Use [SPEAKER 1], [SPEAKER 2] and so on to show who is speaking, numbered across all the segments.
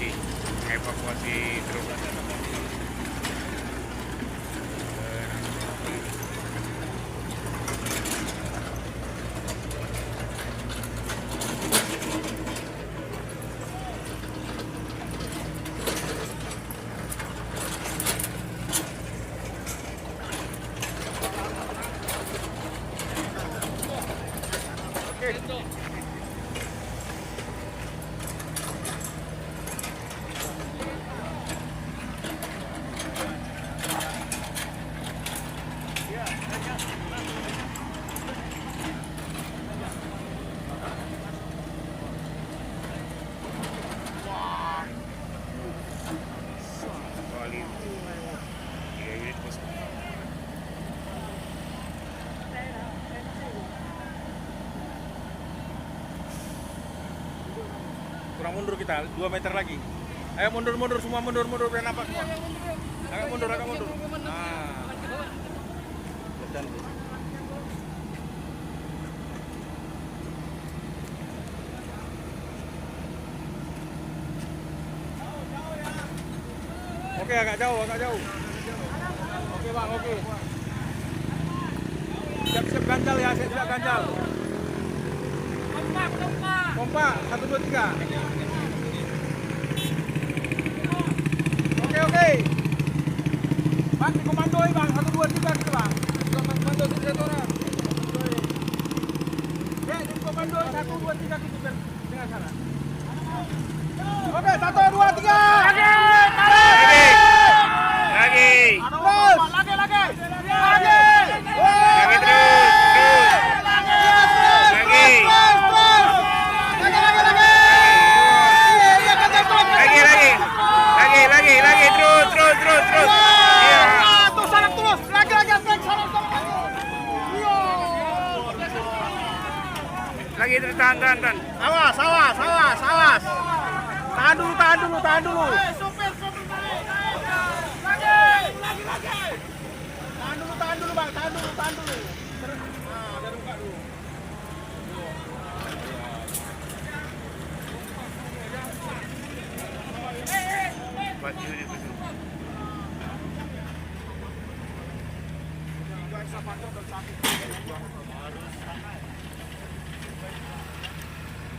[SPEAKER 1] lagi evakuasi truk. Kurang mundur kita, 2 meter lagi. Ayo mundur semua, mundur biar nampak semua. Agak mundur. Nah. Oke, agak jauh. Oke bang, oke. Siap ganjal ya, siap ganjal. Kompak, 1, 2, 3. Oke. Bang, dikomandoi bang, 1, 2, 3 gitu bang. Komando 3 orang. Ya, dikomandoi 1, 2, 3 gitu kan. Dengan sana. Oke, 1, 2, 3. Lagi. Terus. Lagi. Terus. Iya. Tuh sana terus. Lagi sana. Lagi terus tahan. Awas. Tahan dulu. Sopir. Lagi. Tahan dulu bang, tahan dulu. Nah, biar buka dulu.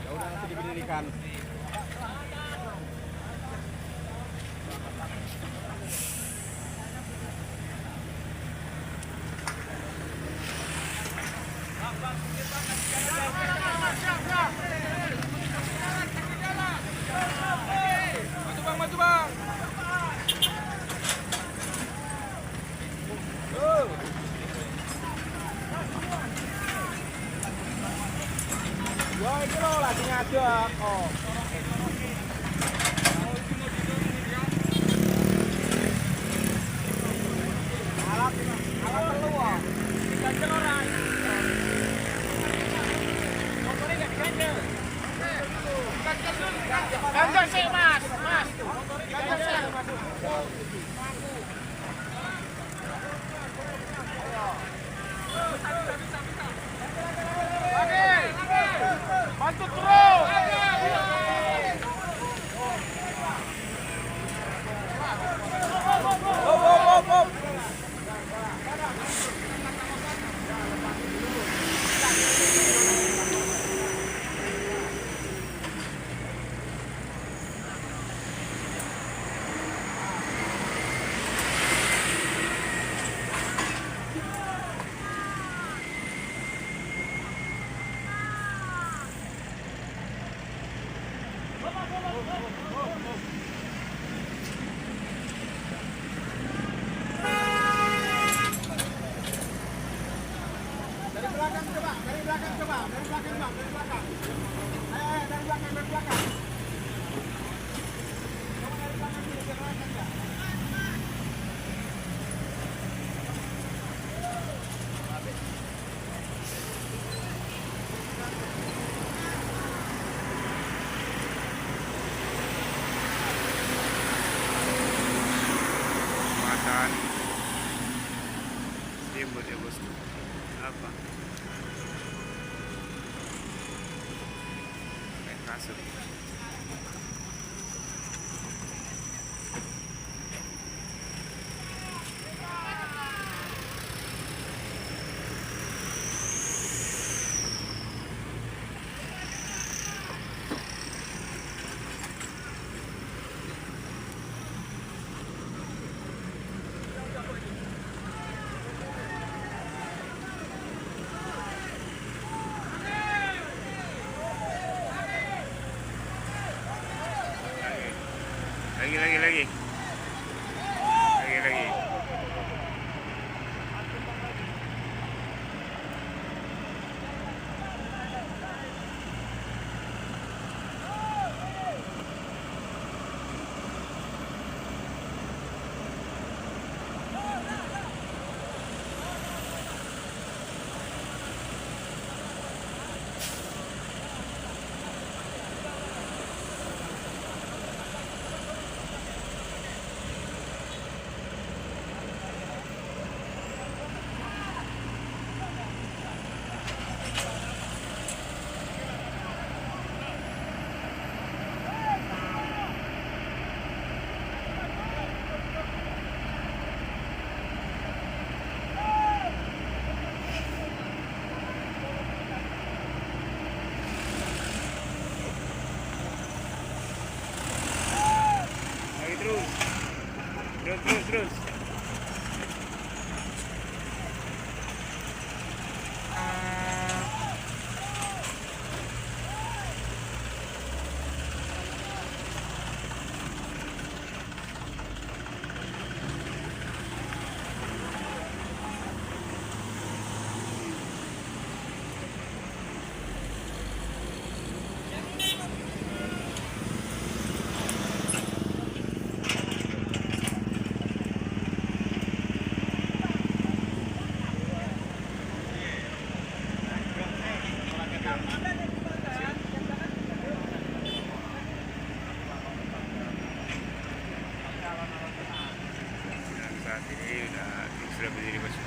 [SPEAKER 1] Ya udah nanti diberdirikan. Maju bang. Yo, ini lo lagi ngadek. Oh. Alat keluar. Diganjel orang. Motornya nggak diganjel. Ganjel sih mas. Ganjel sih. Bantu terus. Hop. Dari belakang coba. Dari belakang. Ayo, dari belakang. Coba dari belakang dulu, biar kelihatan ya. Makan. Ribut ya bosku. Apa? Kayak kasut.
[SPEAKER 2] Lagi. Terus. Saat ini sudah berdiri masuk.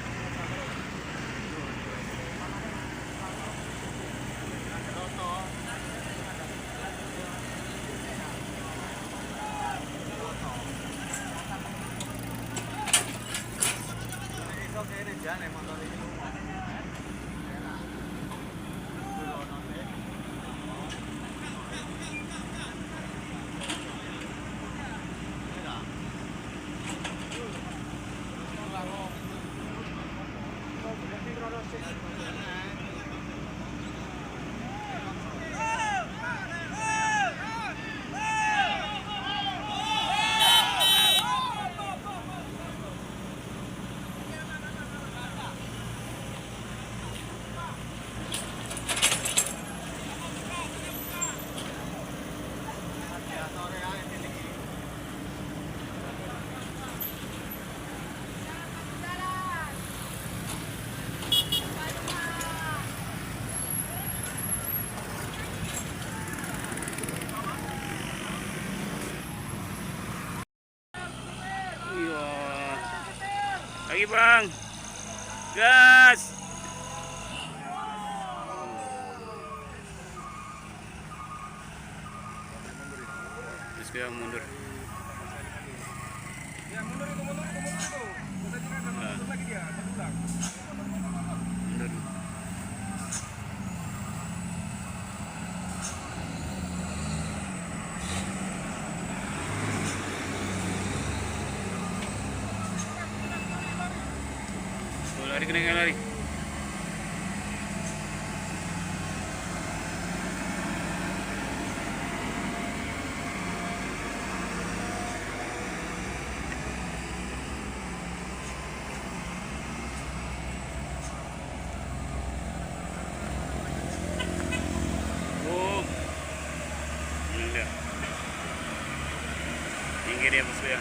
[SPEAKER 2] Lagi bang, gas. Terus kita mundur.
[SPEAKER 1] Ya mundur itu. Mundur lagi dia, pulang.
[SPEAKER 2] Mundur. Lari. Oh, enggak. Tinggi dia bosku ya.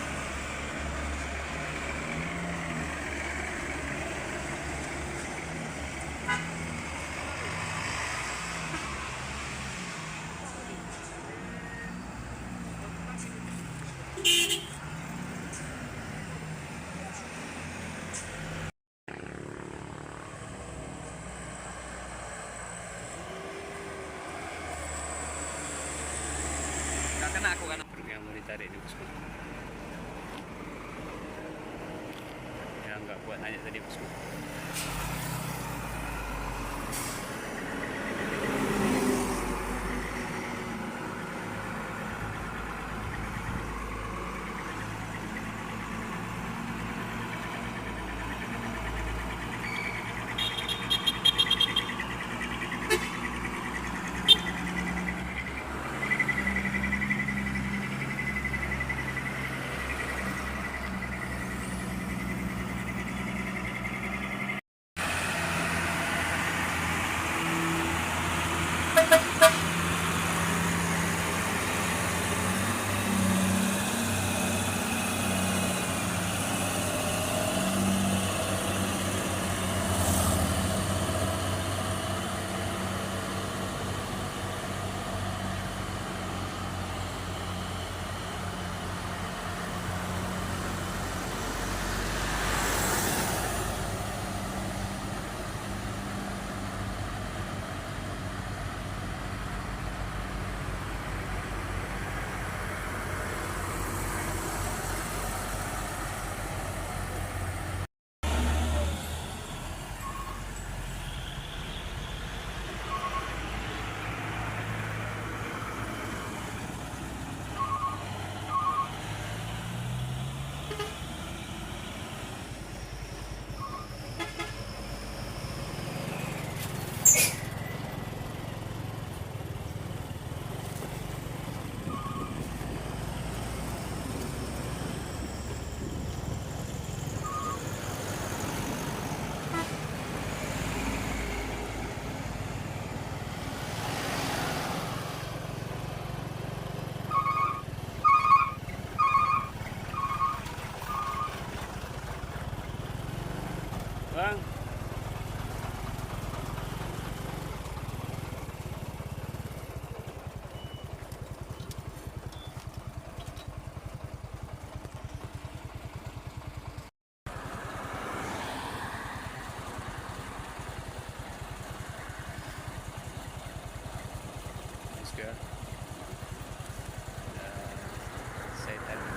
[SPEAKER 1] Kena aku kan.
[SPEAKER 2] Yang mau ditarik di bosku. Ya nggak kuat naik tadi bosku. juga. Saya tadi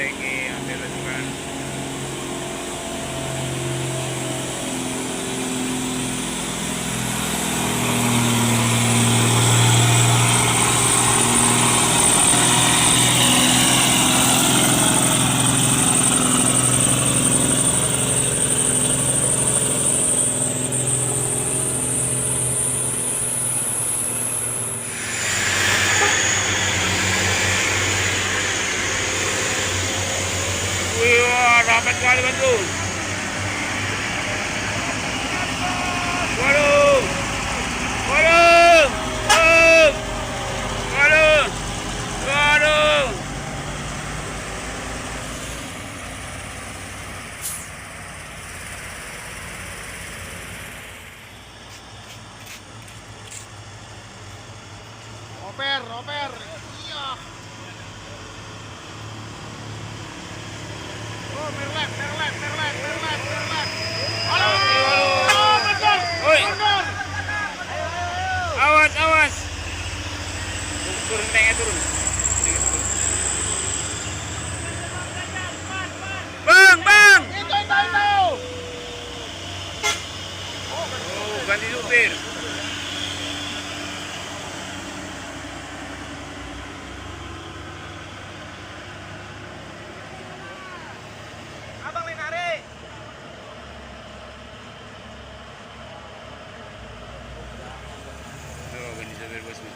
[SPEAKER 2] ini ambil lakukan wah dapat kali batu. Waduh, waduh, waduh, waduh, waduh.
[SPEAKER 3] Oper. Iya. Oh, merlek. Halo.
[SPEAKER 2] Oi. Awas. Turun tanknya turun. Bang.
[SPEAKER 3] Itu.
[SPEAKER 2] Oh, ganti supir.
[SPEAKER 3] Abang Lenare.
[SPEAKER 2] Tuh, ganti supir bosmu.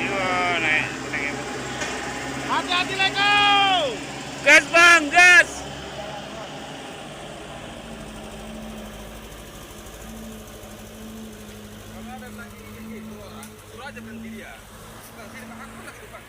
[SPEAKER 2] Iya, naik tanknya.
[SPEAKER 3] Hati-hati Leko.
[SPEAKER 2] Gas bang, gas.
[SPEAKER 1] Kalau ada lagi gitu orang, suruh aja berhenti dia. Kalau sini Pak, aku lagi depan.